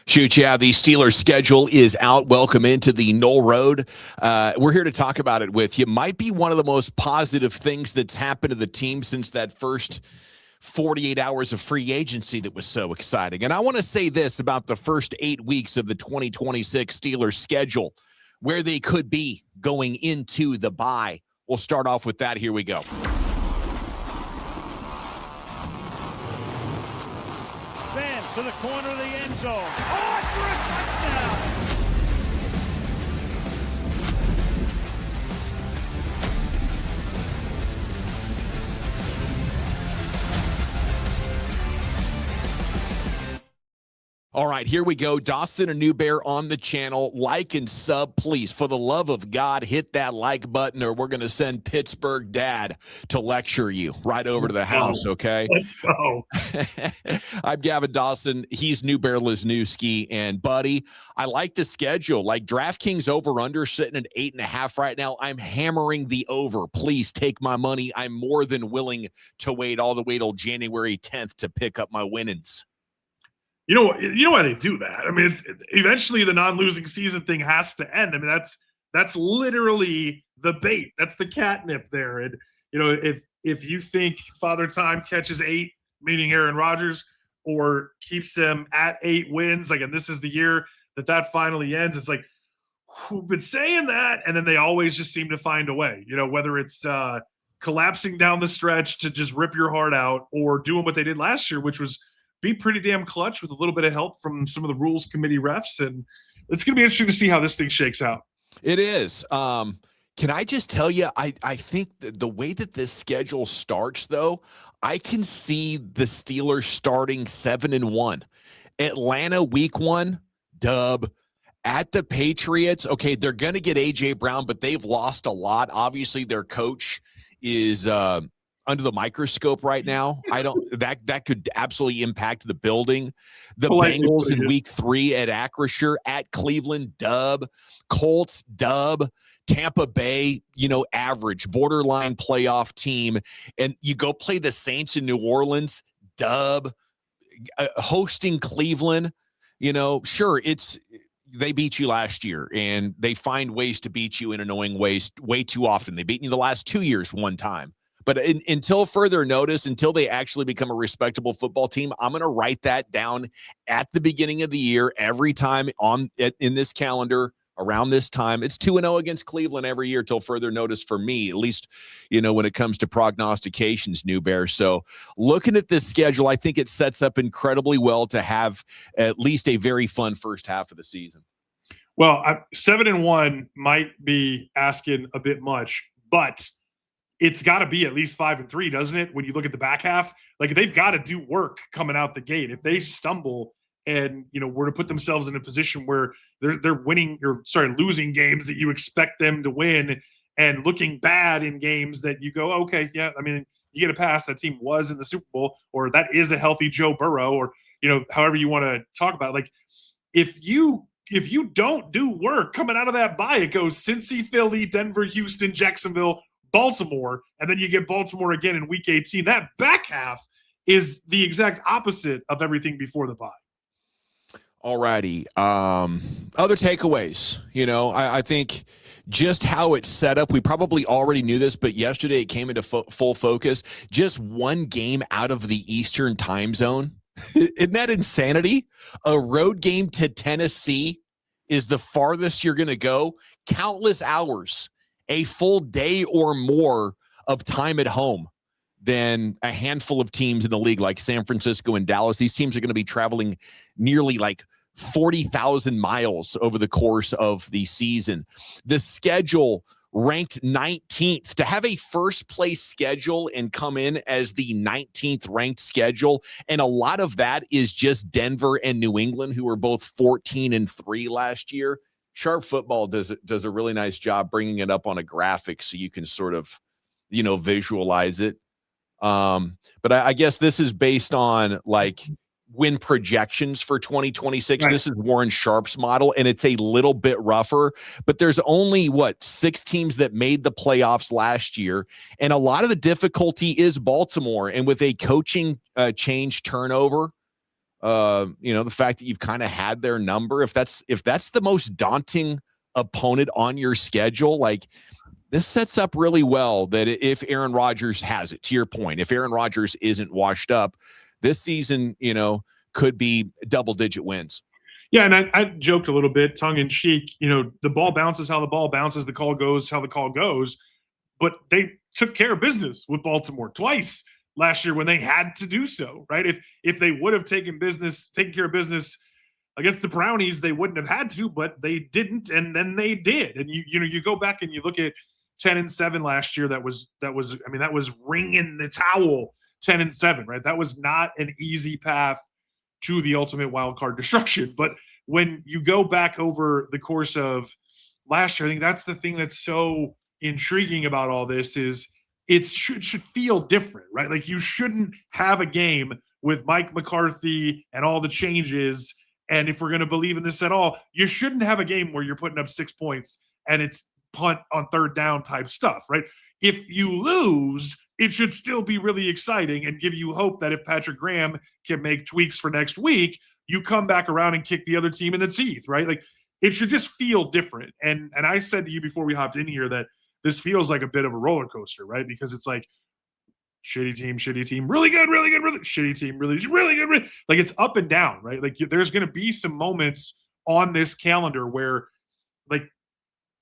Shoot, yeah, the Steelers schedule is out. Welcome into the Noll Road. We're here to talk about it with you. Might be one of the most positive things that's happened to the team since that first 48 hours of free agency that was so exciting. And I want to say this about the first 8 weeks of the 2026 Steelers schedule, where they could be going into the bye. We'll start off with that. Here we go. Van to the corner of the end zone. Oh, for a touchdown! All right, here we go. Dawson and Newbear on the channel. Like and sub, please. For the love of God, hit that like button or we're going to send Pittsburgh Dad to lecture you right over to the house, okay? Let's go. I'm Gavin Dawson. He's Newbear Lesniewski. And, buddy, I like the schedule. Like DraftKings over-under sitting at 8.5 right now. I'm hammering the over. Please take my money. I'm more than willing to wait all the way till January 10th to pick up my winnings. You know why they do that? I mean, it's eventually the non-losing season thing has to end. I mean, that's literally the bait. That's the catnip there. And if you think Father Time catches 8, meaning Aaron Rodgers, or keeps them at 8 wins, like, and this is the year that finally ends, it's like, who've been saying that? And then they always just seem to find a way. Whether it's collapsing down the stretch to just rip your heart out, or doing what they did last year, which was be pretty damn clutch with a little bit of help from some of the rules committee refs. And it's going to be interesting to see how this thing shakes out. It is. Can I just tell you, I think that the way that this schedule starts, though, I can see the Steelers starting 7-1. Atlanta week 1, dub. At the Patriots, okay, they're going to get A.J. Brown, but they've lost a lot. Obviously, their coach is under the microscope right now. That could absolutely impact the building. The Bengals in week 3 at Acrisure, at Cleveland, dub. Colts, dub. Tampa Bay, average, borderline playoff team. And you go play the Saints in New Orleans, dub. Hosting Cleveland, sure, they beat you last year, and they find ways to beat you in annoying ways way too often. They beat you the last 2 years one time. But until further notice, until they actually become a respectable football team, I'm going to write that down at the beginning of the year every time in this calendar around this time. It's 2-0 against Cleveland every year till further notice for me, at least, when it comes to prognostications, Newbear. So looking at this schedule, I think it sets up incredibly well to have at least a very fun first half of the season. Well, 7-1 might be asking a bit much, but it's got to be at least 5-3, doesn't it? When you look at the back half, like, they've got to do work coming out the gate. If they stumble and were to put themselves in a position where they're losing games that you expect them to win, and looking bad in games that you go, okay, yeah, I mean, you get a pass. That team was in the Super Bowl, or that is a healthy Joe Burrow, or however you want to talk about it. Like, if you don't do work coming out of that bye, it goes Cincy, Philly, Denver, Houston, Jacksonville, Baltimore, and then you get Baltimore again in week 18. That back half is the exact opposite of everything before the bye. All righty. Other takeaways, I think just how it's set up, we probably already knew this, but yesterday it came into full focus. Just one game out of the Eastern time zone. Isn't that insanity? A road game to Tennessee is the farthest you're going to go. Countless hours, a full day or more of time at home than a handful of teams in the league like San Francisco and Dallas. These teams are going to be traveling nearly like 40,000 miles over the course of the season. The schedule ranked 19th. To have a first place schedule and come in as the 19th ranked schedule, and a lot of that is just Denver and New England, who were both 14-3 last year. Sharp Football does a really nice job bringing it up on a graphic so you can sort of, visualize it. But I guess this is based on like win projections for 2026. Right. This is Warren Sharp's model, and it's a little bit rougher, but there's only 6 teams that made the playoffs last year. And a lot of the difficulty is Baltimore. And with a coaching change turnover, The fact that you've kind of had their number, if that's the most daunting opponent on your schedule, like this sets up really well that if Aaron Rodgers has it, to your point, if Aaron Rodgers isn't washed up this season, could be double-digit wins. Yeah, and I joked a little bit, tongue in cheek, the ball bounces how the ball bounces, the call goes how the call goes, but they took care of business with Baltimore twice last year when they had to do so, right? If they would have taken care of business against the Brownies, they wouldn't have had to, but they didn't, and then they did. And you go back and you look at 10-7 last year. That was ringing the towel. 10-7, right? That was not an easy path to the ultimate wild card destruction. But when you go back over the course of last year, I think that's the thing that's so intriguing about all this is it should feel different, right? Like you shouldn't have a game with Mike McCarthy and all the changes. And if we're going to believe in this at all, you shouldn't have a game where you're putting up 6 points and it's punt on third down type stuff, right? If you lose, it should still be really exciting and give you hope that if Patrick Graham can make tweaks for next week, you come back around and kick the other team in the teeth, right? Like it should just feel different. And I said to you before we hopped in here that this feels like a bit of a roller coaster, right? Because it's like shitty team, really good, really shitty team, really good. Like it's up and down, right? Like there's going to be some moments on this calendar where like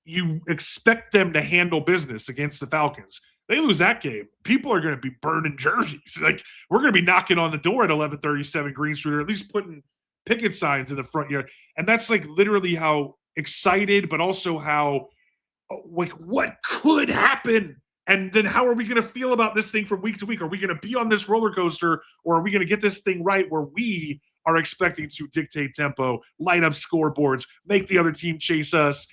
you expect them to handle business against the Falcons. They lose that game, people are going to be burning jerseys. Like we're going to be knocking on the door at 1137 Green Street, or at least putting picket signs in the front yard. And that's like literally how excited, but also how like what could happen. And then how are we going to feel about this thing from week to week? Are we going to be on this roller coaster, or are we going to get this thing right where we are expecting to dictate tempo, light up scoreboards, make the other team chase us?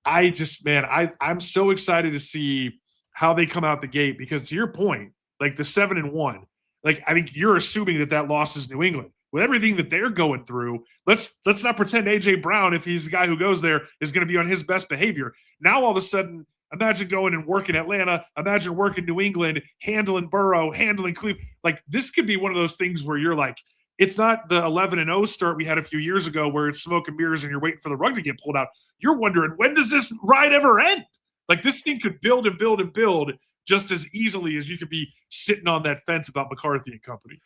I'm so excited to see how they come out the gate, because to your point, like the 7-1, like I think you're assuming that loss is New England with everything that they're going through. Let's not pretend AJ Brown, if he's the guy who goes there, is going to be on his best behavior. Now all of a sudden, imagine going and working Atlanta, imagine working New England, handling Burrow, handling Cleveland. Like this could be one of those things where you're like, it's not the 11-0 start we had a few years ago where it's smoke and mirrors and you're waiting for the rug to get pulled out. You're wondering, when does this ride ever end? Like this thing could build and build and build just as easily as you could be sitting on that fence about McCarthy and company.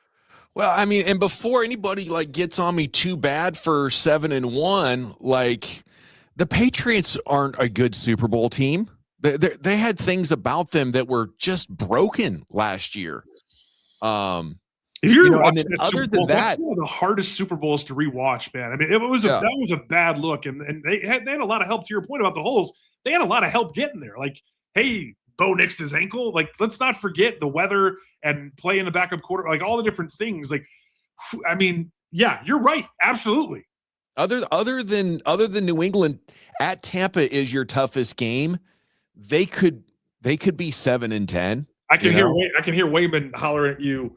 Well, I mean, and before anybody like gets on me too bad for 7-1, like the Patriots aren't a good Super Bowl team. They had things about them that were just broken last year. If you're watching that Super Bowl, that's one of the hardest Super Bowls to rewatch, man. I mean, that was a bad look, and they had a lot of help. To your point about the holes, they had a lot of help getting there. Like, hey, Bo nixed his ankle. Like, let's not forget the weather and play in the backup quarter, like all the different things. Like, I mean, yeah, you're right, absolutely. Other than New England, at Tampa is your toughest game. They could be 7-10. I can hear Wayman hollering at you,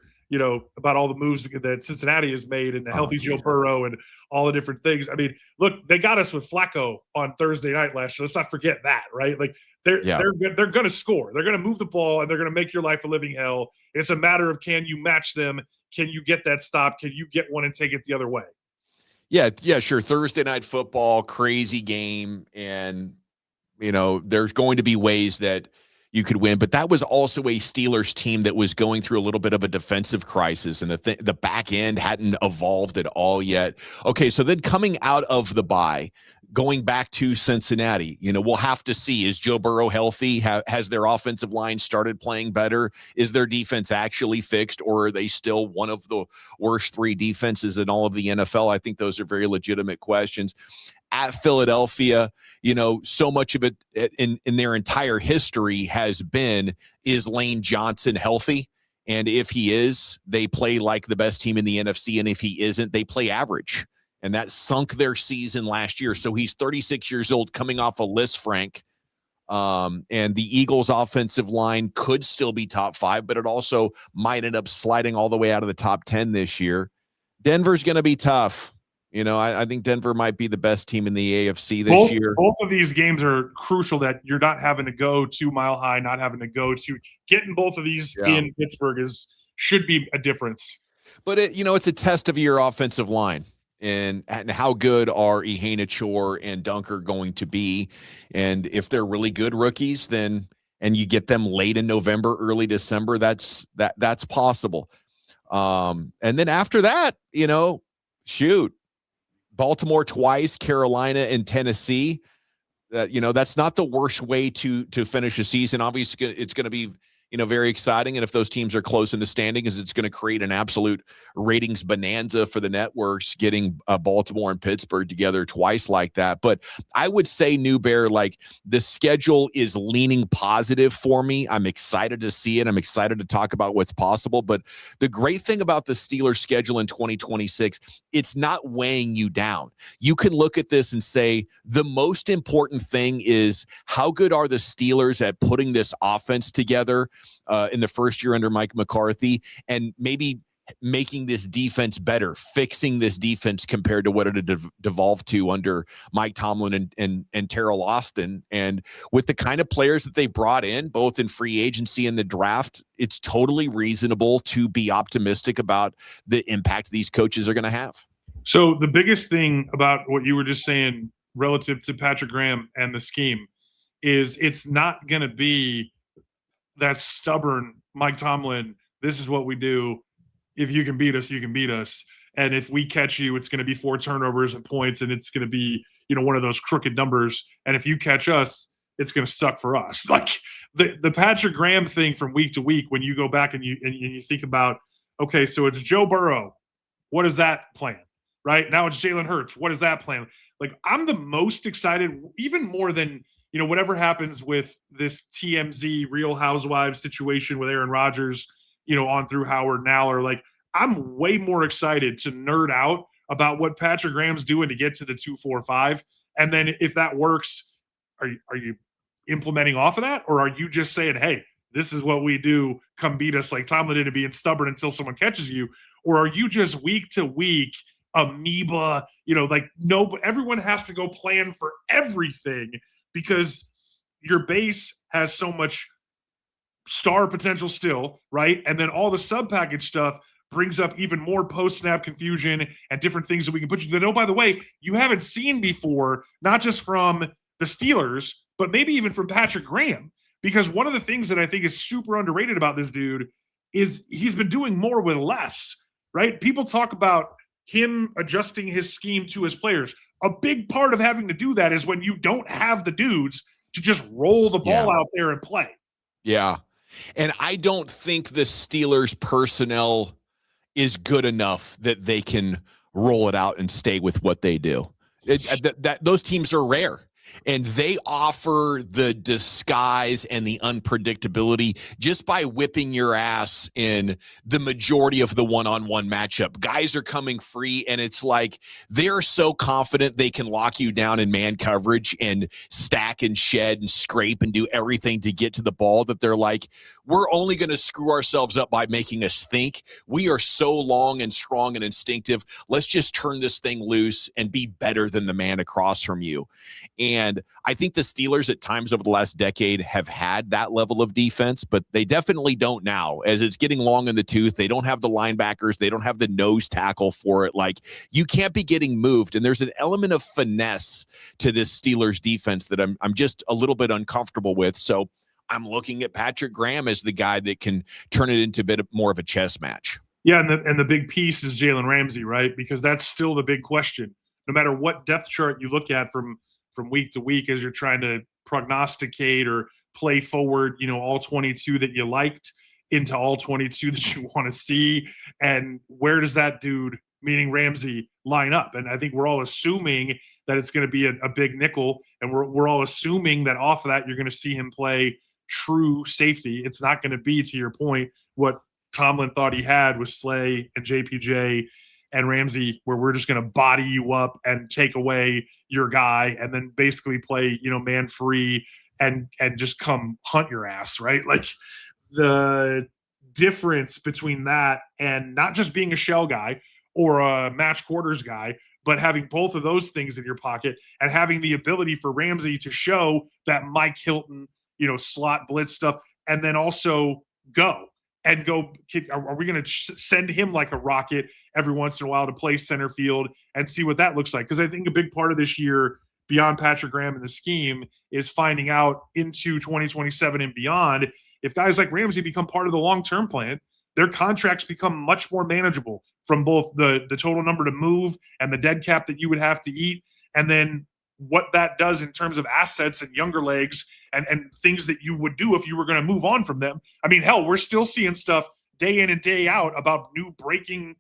about all the moves that Cincinnati has made and the healthy Joe Burrow and all the different things. I mean, look, they got us with Flacco on Thursday night last year. Let's not forget that, right? Like they're going to score. They're going to move the ball, and they're going to make your life a living hell. It's a matter of, can you match them? Can you get that stop? Can you get one and take it the other way? Yeah, sure. Thursday night football, crazy game, and there's going to be ways that you could win, but that was also a Steelers team that was going through a little bit of a defensive crisis, and the back end hadn't evolved at all yet. Okay, so then coming out of the bye, going back to Cincinnati, we'll have to see, is Joe Burrow healthy? Has their offensive line started playing better? Is their defense actually fixed, or are they still one of the worst three defenses in all of the NFL? I think those are very legitimate questions. At Philadelphia, so much of it in their entire history has been, is Lane Johnson healthy? And if he is, they play like the best team in the NFC. And if he isn't, they play average. And that sunk their season last year. So he's 36 years old, coming off a list, Frank. And the Eagles' offensive line could still be top 5, but it also might end up sliding all the way out of the top 10 this year. Denver's going to be tough. I think Denver might be the best team in the AFC this year. Both of these games are crucial, that you're not having to go 2 Mile High, not having to go to getting both of these in Pittsburgh should be a difference. But it's a test of your offensive line and how good are Iheanacho and Dunker going to be. And if they're really good rookies, then and you get them late in November, early December, that's possible. And then after that, shoot, Baltimore twice, Carolina and Tennessee. That's not the worst way to finish a season. Obviously, it's going to be very exciting. And if those teams are close in the standings, it's going to create an absolute ratings bonanza for the networks, getting Baltimore and Pittsburgh together twice like that. But I would say, Newbear, like the schedule is leaning positive for me. I'm excited to see it. I'm excited to talk about what's possible. But the great thing about the Steelers schedule in 2026, it's not weighing you down. You can look at this and say, the most important thing is how good are the Steelers at putting this offense together in the first year under Mike McCarthy, and maybe making this defense better, fixing this defense compared to what it had devolved to under Mike Tomlin and Terrell Austin. And with the kind of players that they brought in, both in free agency and the draft, it's totally reasonable to be optimistic about the impact these coaches are going to have. So the biggest thing about what you were just saying relative to Patrick Graham and the scheme is it's not going to be that stubborn Mike Tomlin, this is what we do. If you can beat us, you can beat us. And if we catch you, it's going to be 4 turnovers and points, and it's going to be, one of those crooked numbers. And if you catch us, it's going to suck for us. Like the Patrick Graham thing from week to week, when you go back and you think about, okay, so it's Joe Burrow. What is that plan? Right now it's Jalen Hurts. What is that plan? Like I'm the most excited, even more than whatever happens with this TMZ Real Housewives situation with Aaron Rodgers, on through Howard and Aller. Like, I'm way more excited to nerd out about what Patrick Graham's doing to get to the 2-4-5. And then if that works, are you implementing off of that? Or are you just saying, hey, this is what we do, come beat us like Tomlin did, and being stubborn until someone catches you? Or are you just week to week amoeba, no, but everyone has to go plan for everything, because your base has so much star potential still, right? And then all the sub-package stuff brings up even more post-snap confusion and different things that we can put you that, oh, by the way, you haven't seen before, not just from the Steelers, but maybe even from Patrick Graham. Because one of the things that I think is super underrated about this dude is he's been doing more with less, right? People talk about him adjusting his scheme to his players. A big part of having to do that is when you don't have the dudes to just roll the ball out there and play. Yeah. And I don't think the Steelers personnel is good enough that they can roll it out and stay with what they do. Those teams are rare. And they offer the disguise and the unpredictability just by whipping your ass in the majority of the one-on-one matchup. Guys are coming free, and it's like they're so confident they can lock you down in man coverage and stack and shed and scrape and do everything to get to the ball that they're like, we're only going to screw ourselves up by making us think. We are so long and strong and instinctive. Let's just turn this thing loose and be better than the man across from you. And I think the Steelers at times over the last decade have had that level of defense, but they definitely don't now. As it's getting long in the tooth, they don't have the linebackers. They don't have the nose tackle for it. Like, you can't be getting moved. And there's an element of finesse to this Steelers defense that I'm just a little bit uncomfortable with. So I'm looking at Patrick Graham as the guy that can turn it into a bit more of a chess match. Yeah, and the big piece is Jalen Ramsey, right? Because that's still the big question. No matter what depth chart you look at from week to week as you're trying to prognosticate or play forward, all 22 that you liked into all 22 that you want to see. And where does that dude, meaning Ramsey, line up? And I think we're all assuming that it's going to be a big nickel. And we're all assuming that off of that, you're going to see him play true safety. It's not going to be, to your point, what Tomlin thought he had with Slay and JPJ and Ramsey, where we're just going to body you up and take away your guy and then basically play, man free and just come hunt your ass, right? Like, the difference between that and not just being a shell guy or a match quarters guy, but having both of those things in your pocket and having the ability for Ramsey to show that Mike Hilton, slot blitz stuff, and then also go. and go, are we going to send him like a rocket every once in a while to play center field and see what that looks like? Because I think a big part of this year, beyond Patrick Graham and the scheme, is finding out into 2027 and beyond, if guys like Ramsey become part of the long-term plan, their contracts become much more manageable from both the total number to move and the dead cap that you would have to eat, and then what that does in terms of assets and younger legs and things that you would do if you were going to move on from them. I mean, hell, we're still seeing stuff day in and day out about new breaking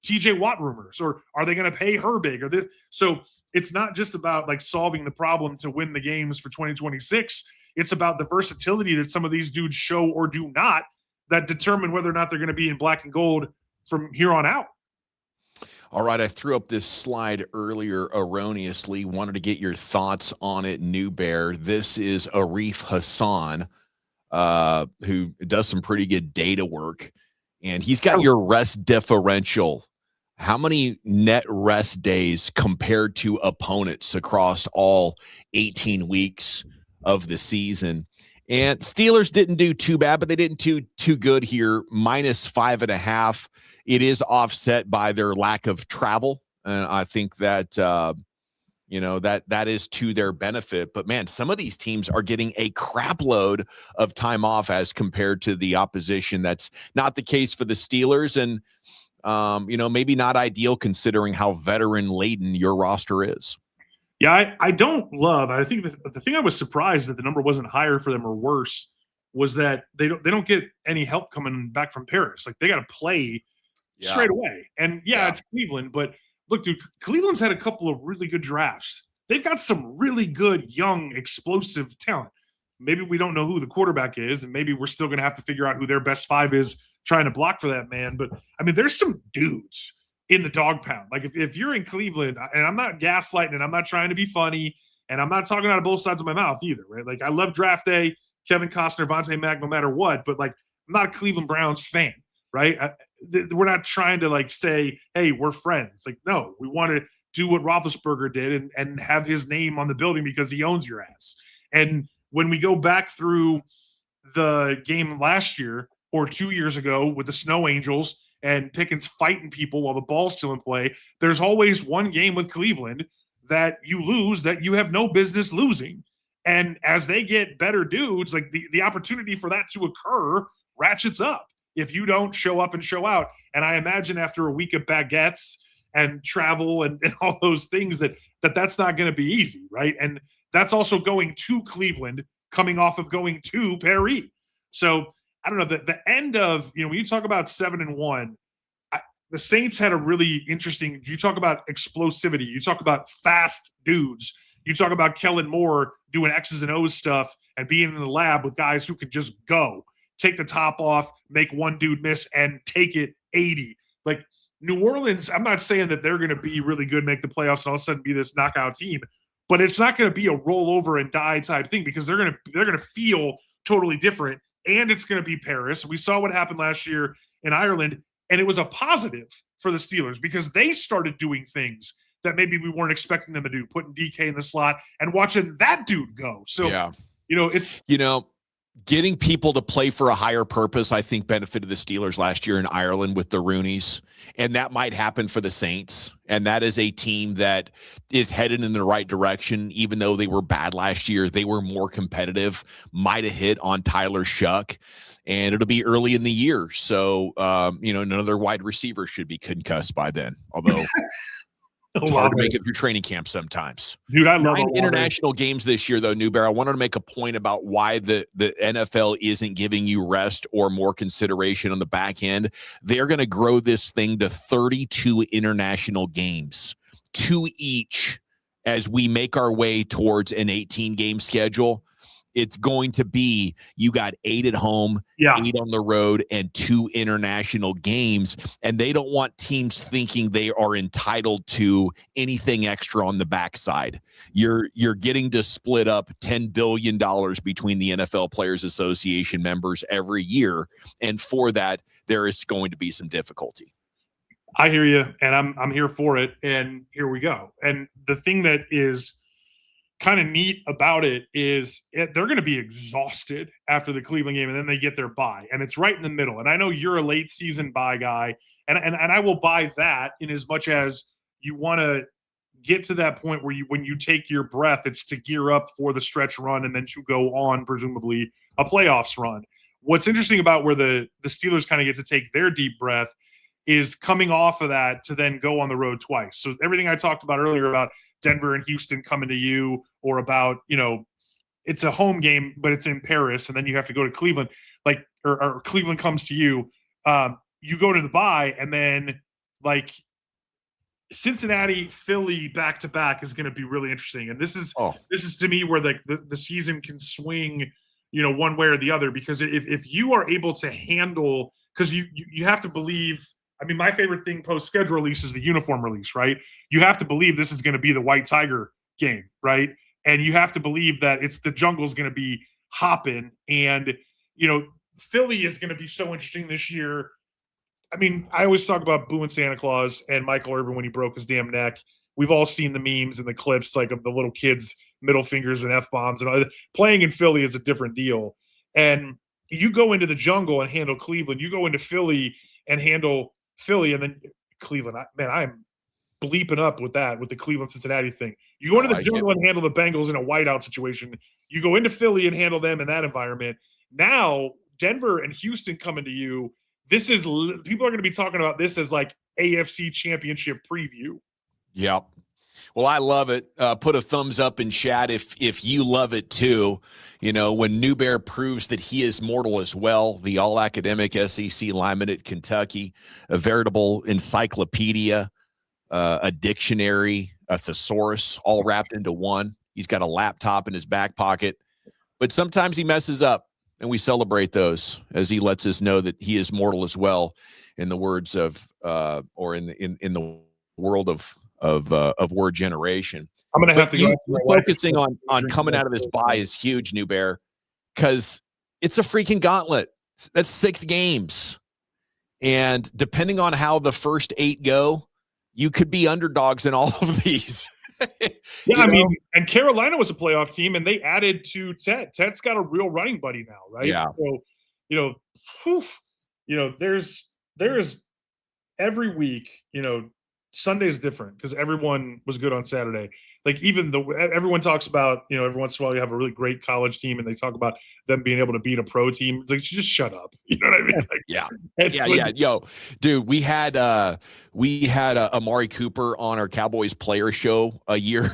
TJ Watt rumors, or are they going to pay her big or this? So it's not just about like solving the problem to win the games for 2026. It's about the versatility that some of these dudes show or do not that determine whether or not they're going to be in black and gold from here on out. All right, I threw up this slide earlier erroneously. Wanted to get your thoughts on it, Newbear. This is Arif Hassan, who does some pretty good data work, and he's got your rest differential. How many net rest days compared to opponents across all 18 weeks of the season? And Steelers didn't do too bad, but they didn't do too good here. -5.5. It is offset by their lack of travel. And I think that, that is to their benefit. But, man, some of these teams are getting a crap load of time off as compared to the opposition. That's not the case for the Steelers. And, maybe not ideal considering how veteran-laden your roster is. Yeah, I don't love. I think the thing I was surprised that the number wasn't higher for them or worse was that they don't get any help coming back from Paris. Like, they got to play straight away. And it's Cleveland, but look, dude, Cleveland's had a couple of really good drafts. They've got some really good young explosive talent. Maybe we don't know who the quarterback is, and maybe we're still going to have to figure out who their best five is trying to block for that man. But I mean, there's some dudes in the dog pound. Like if you're in Cleveland, and I'm not gaslighting and I'm not trying to be funny, and I'm not talking out of both sides of my mouth either, right? Like, I love draft day, Kevin Costner, Vontae Mack, no matter what, but like, I'm not a Cleveland Browns fan, right? We're not trying to like say, hey, we're friends. Like, no, we want to do what Roethlisberger did and have his name on the building because he owns your ass. And when we go back through the game last year or 2 years ago with the Snow Angels and Pickens fighting people while the ball's still in play, there's always one game with Cleveland that you lose that you have no business losing. And as they get better dudes, like the opportunity for that to occur ratchets up if you don't show up and show out. And I imagine after a week of baguettes and travel and all those things that's not going to be easy, right? And that's also going to Cleveland, coming off of going to Paris. So I don't know, the end of, when you talk about 7-1, the Saints had a really interesting, you talk about explosivity, you talk about fast dudes, you talk about Kellen Moore doing X's and O's stuff and being in the lab with guys who can just go, take the top off, make one dude miss and take it 80. Like New Orleans, I'm not saying that they're going to be really good, make the playoffs and all of a sudden be this knockout team, but it's not going to be a roll over and die type thing because they're going to feel totally different. And it's going to be Paris. We saw what happened last year in Ireland, and it was a positive for the Steelers because they started doing things that maybe we weren't expecting them to do, putting DK in the slot and watching that dude go. So, it's getting people to play for a higher purpose, I think, benefited the Steelers last year in Ireland with the Rooneys, and that might happen for the Saints. And that is a team that is headed in the right direction. Even though they were bad last year, they were more competitive, might have hit on Tyler Shuck, and it'll be early in the year. So, another wide receiver should be concussed by then, although it's hard to make it through training camp sometimes. Dude, I love 9 international games this year, though, Newbear. I wanted to make a point about why the NFL isn't giving you rest or more consideration on the back end. They're going to grow this thing to 32 international games, 2 each, as we make our way towards an 18-game schedule. It's going to be, you got 8 at home, 8 on the road, and 2 international games. And they don't want teams thinking they are entitled to anything extra on the backside. You're getting to split up $10 billion between the NFL Players Association members every year. And for that, there is going to be some difficulty. I hear you, and I'm here for it. And here we go. And the thing that is kind of neat about it is they're going to be exhausted after the Cleveland game, and then they get their bye, and it's right in the middle. And I know you're a late season bye guy, and I will buy that in as much as you want to get to that point where when you take your breath, it's to gear up for the stretch run and then to go on presumably a playoffs run. What's interesting about where the Steelers kind of get to take their deep breath is coming off of that to then go on the road twice. So everything I talked about earlier about Denver and Houston coming to you, or about, it's a home game, but it's in Paris, and then you have to go to Cleveland, or Cleveland comes to you. You go to the bye, and then Cincinnati, Philly back to back is going to be really interesting. And this is to me where the season can swing, one way or the other, because if you are able to handle, because you have to believe. I mean, my favorite thing post-schedule release is the uniform release, right? You have to believe this is going to be the White Tiger game, right? And you have to believe that the jungle's going to be hopping. And, Philly is going to be so interesting this year. I mean, I always talk about Boo and Santa Claus and Michael Irvin when he broke his damn neck. We've all seen the memes and the clips, of the little kids' middle fingers and F-bombs. And all that. Playing in Philly is a different deal. And you go into the jungle and handle Cleveland. You go into Philly and handle Philly, and then Cleveland. I'm bleeping up with the Cleveland-Cincinnati thing. You go into the jungle and handle the Bengals in a whiteout situation. You go into Philly and handle them in that environment. Now, Denver and Houston coming to you. People are going to be talking about this as AFC Championship preview. Yep. Well, I love it. Put a thumbs up in chat if you love it too. When Newbear proves that he is mortal as well, the all-academic SEC lineman at Kentucky, a veritable encyclopedia, a dictionary, a thesaurus, all wrapped into one. He's got a laptop in his back pocket, but sometimes he messes up, and we celebrate those as he lets us know that he is mortal as well, in the words of or in the world of word generation. I'm going to have to go. Focusing on coming out of this bye is huge, Newbear, because it's a freaking gauntlet. That's 6 games. And depending on how the first 8 go, you could be underdogs in all of these. Yeah, I mean, and Carolina was a playoff team, and they added to Ted. Ted's got a real running buddy now, right? Yeah. So, there's every week, Sunday is different because everyone was good on Saturday. Everyone talks about, every once in a while you have a really great college team and they talk about them being able to beat a pro team. It's just shut up. You know what I mean? Yeah. Yo, dude, we had Amari Cooper on our Cowboys player show a year.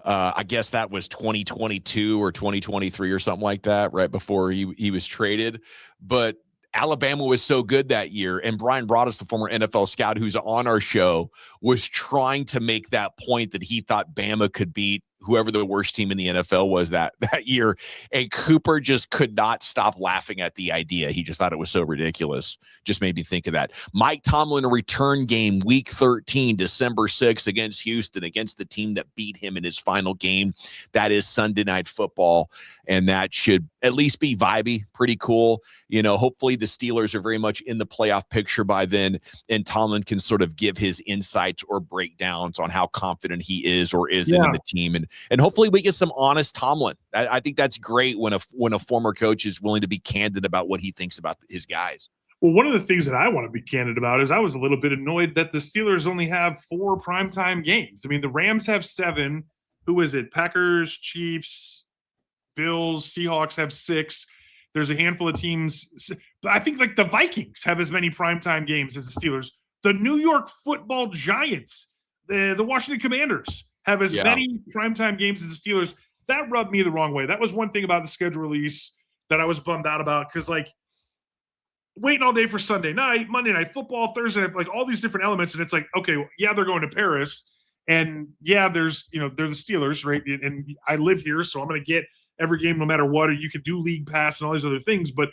I guess that was 2022 or 2023 or something like that, right before he was traded. But Alabama was so good that year, and Brian Broaddus, the former NFL scout who's on our show, was trying to make that point that he thought Bama could beat whoever the worst team in the NFL was that year. And Cooper just could not stop laughing at the idea. He just thought it was so ridiculous. Just made me think of that. Mike Tomlin, a return game, week 13, December 6th against Houston, against the team that beat him in his final game. That is Sunday Night Football, and that should at least be vibey, pretty cool. Hopefully the Steelers are very much in the playoff picture by then, and Tomlin can sort of give his insights or breakdowns on how confident he is or isn't in the team. And hopefully we get some honest Tomlin. I think that's great when a former coach is willing to be candid about what he thinks about his guys. Well, one of the things that I want to be candid about is I was a little bit annoyed that the Steelers only have 4 primetime games. I mean, the Rams have 7. Who is it? Packers, Chiefs, Bills, Seahawks have 6. There's a handful of teams. I think the Vikings have as many primetime games as the Steelers. The New York Football Giants, the Washington Commanders have as many primetime games as the Steelers. That rubbed me the wrong way. That was one thing about the schedule release that I was bummed out about, because waiting all day for Sunday night, Monday Night Football, Thursday, all these different elements, and it's okay, they're going to Paris, and there's they're the Steelers, right? And I live here, so I'm going to get every game no matter what, or you could do League Pass and all these other things. But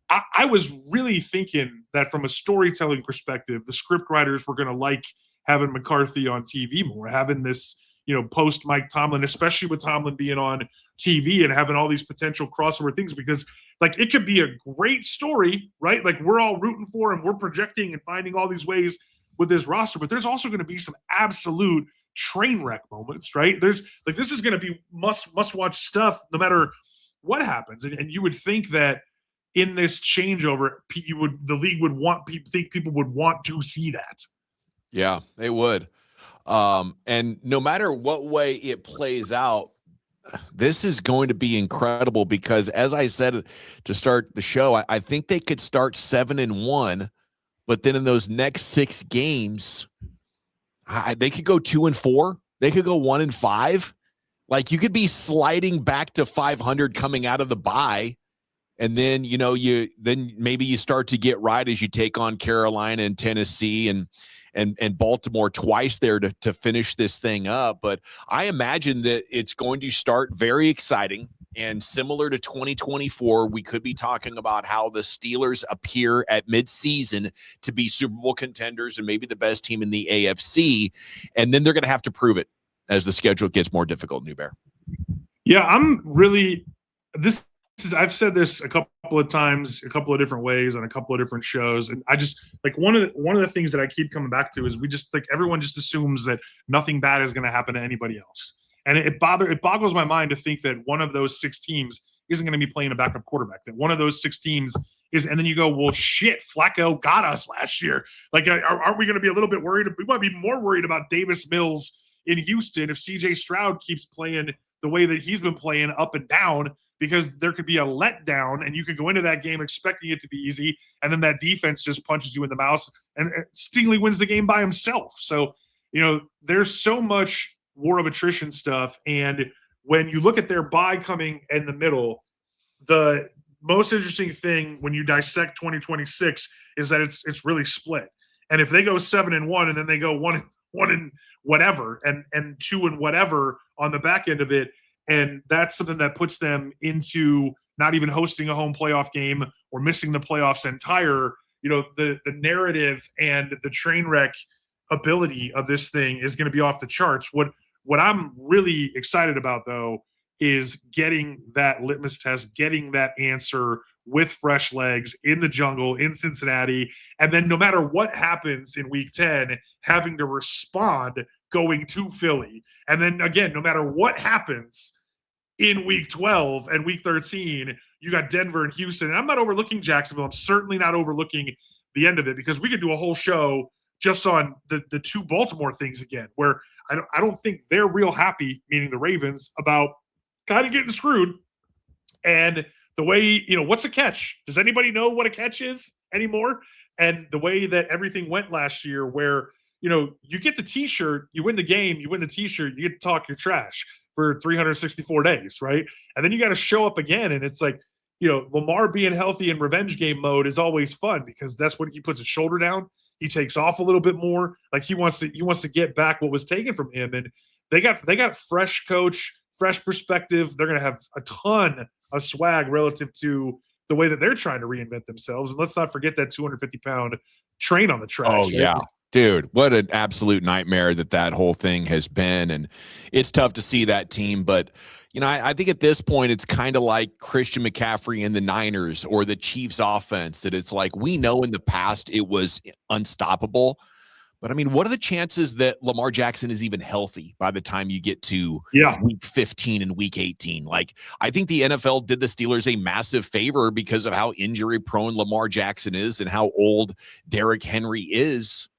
I was really thinking that from a storytelling perspective, the script writers were going to like having McCarthy on TV more, having this post Mike Tomlin, especially with Tomlin being on TV and having all these potential crossover things, because it could be a great story, right? We're all rooting for and we're projecting and finding all these ways with this roster, but there's also going to be some absolute train wreck moments, right? There's like, this is going to be must watch stuff no matter what happens. And you would think that in this changeover, the league would think people would want to see that. Yeah, they would. And no matter what way it plays out, this is going to be incredible because, as I said to start the show, I think they could start 7-1, but then in those next 6 games, they could go 2-4. They could go 1-5. Like, you could be sliding back to 500 coming out of the bye. And then, then maybe you start to get right as you take on Carolina and Tennessee and Baltimore twice there to finish this thing up. But I imagine that it's going to start very exciting. And similar to 2024, we could be talking about how the Steelers appear at midseason to be Super Bowl contenders and maybe the best team in the AFC. And then they're going to have to prove it as the schedule gets more difficult, Newbear. Yeah, I've said this a couple of times, a couple of different ways on a couple of different shows. And I just like one of the things that I keep coming back to is we just like everyone just assumes that nothing bad is going to happen to anybody else. And it boggles my mind to think that one of those 6 teams isn't going to be playing a backup quarterback, that one of those 6 teams is, and then you go, well, shit, Flacco got us last year. Like, aren't we going to be a little bit worried? We might be more worried about Davis Mills in Houston if CJ Stroud keeps playing the way that he's been playing up and down, because there could be a letdown and you could go into that game expecting it to be easy. And then that defense just punches you in the mouth and Stingley wins the game by himself. So, there's so much war of attrition stuff. And when you look at their bye coming in the middle, the most interesting thing when you dissect 2026 is that it's really split. And if they go 7-1 and then they go 1 and whatever and 2 and whatever on the back end of it, and that's something that puts them into not even hosting a home playoff game or missing the playoffs entire, the narrative and the train wreck ability of this thing is going to be off the charts. What I'm really excited about, though, is getting that litmus test, getting that answer with fresh legs in the jungle in Cincinnati. And then no matter what happens in week 10, having to respond going to Philly. And then again, no matter what happens in week 12 and week 13, you got Denver and Houston. And I'm not overlooking Jacksonville. I'm certainly not overlooking the end of it, because we could do a whole show just on the 2 Baltimore things again, where I don't think they're real happy, meaning the Ravens, about kind of getting screwed. And the way, what's a catch? Does anybody know what a catch is anymore? And the way that everything went last year, where, you get the T-shirt, you win the game, you win the T-shirt, you get to talk your trash for 364 days, right? And then you got to show up again. And it's like, Lamar being healthy in revenge game mode is always fun, because that's when he puts his shoulder down. He takes off a little bit more. Like he wants to get back what was taken from him. And they got fresh coach, fresh perspective. They're going to have a ton of swag relative to the way that they're trying to reinvent themselves. And let's not forget that 250-pound train on the track. Oh, yeah. Dude, what an absolute nightmare that whole thing has been. And it's tough to see that team. But, I think at this point, it's kind of like Christian McCaffrey and the Niners or the Chiefs offense, that it's like, we know in the past it was unstoppable. But, I mean, what are the chances that Lamar Jackson is even healthy by the time you get to week 15 and week 18? Like, I think the NFL did the Steelers a massive favor because of how injury-prone Lamar Jackson is and how old Derrick Henry is.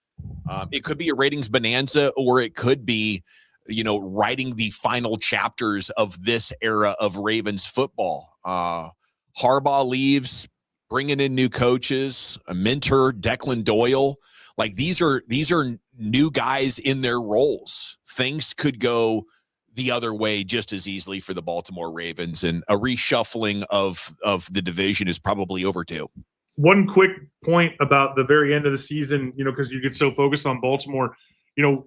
It could be a ratings bonanza, or it could be, writing the final chapters of this era of Ravens football. Harbaugh leaves, bringing in new coaches, a mentor, Declan Doyle. Like, these are new guys in their roles. Things could go the other way just as easily for the Baltimore Ravens, and a reshuffling of the division is probably overdue. One quick point about the very end of the season, because you get so focused on Baltimore,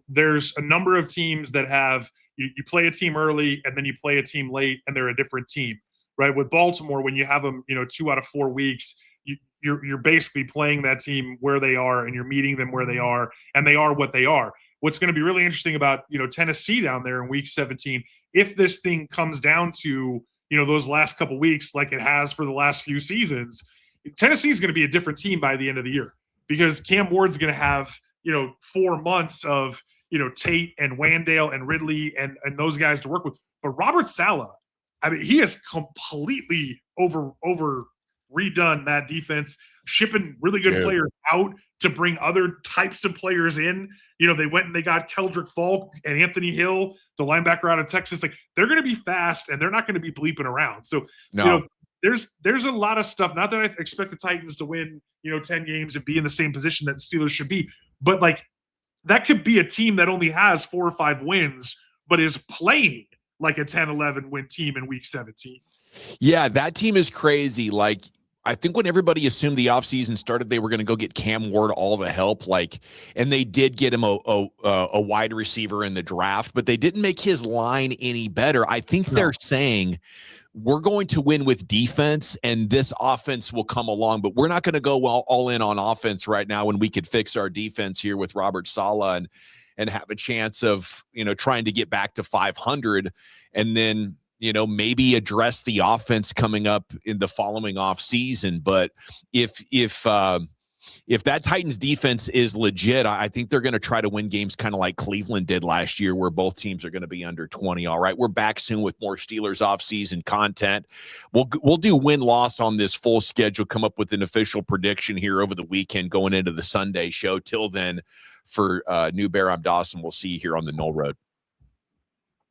there's a number of teams that have, you play a team early and then you play a team late and they're a different team, right? With Baltimore, when you have them, 2 out of 4 weeks, you're basically playing that team where they are and you're meeting them where they are, and they are what they are. What's going to be really interesting about, Tennessee down there in week 17, if this thing comes down to, those last couple weeks, like it has for the last few seasons, Tennessee is going to be a different team by the end of the year, because Cam Ward's going to have, 4 months of, Tate and Wandale and Ridley and those guys to work with. But Robert Saleh, I mean, he has completely redone that defense, shipping really good players out to bring other types of players in. They went and they got Keldrick Falk and Anthony Hill, the linebacker out of Texas. Like, they're going to be fast and they're not going to be bleeping around. So, there's a lot of stuff. Not that I expect the Titans to win, 10 games and be in the same position that the Steelers should be, but like, that could be a team that only has 4 or 5 wins, but is playing like a 10-11 win team in week 17. Yeah, that team is crazy. Like, I think when everybody assumed the offseason started, they were going to go get Cam Ward all the help. And they did get him a wide receiver in the draft, but they didn't make his line any better. I think they're saying, we're going to win with defense, and this offense will come along, but we're not going to go all in on offense right now when we could fix our defense here with Robert Saleh and have a chance of, trying to get back to 500 and then, maybe address the offense coming up in the following off season. But if that Titans defense is legit, I think they're going to try to win games kind of like Cleveland did last year, where both teams are going to be under 20. All right, we're back soon with more Steelers offseason content. We'll do win-loss on this full schedule, come up with an official prediction here over the weekend going into the Sunday show. Till then, for Newbear, I'm Dawson. We'll see you here on the Noll Road.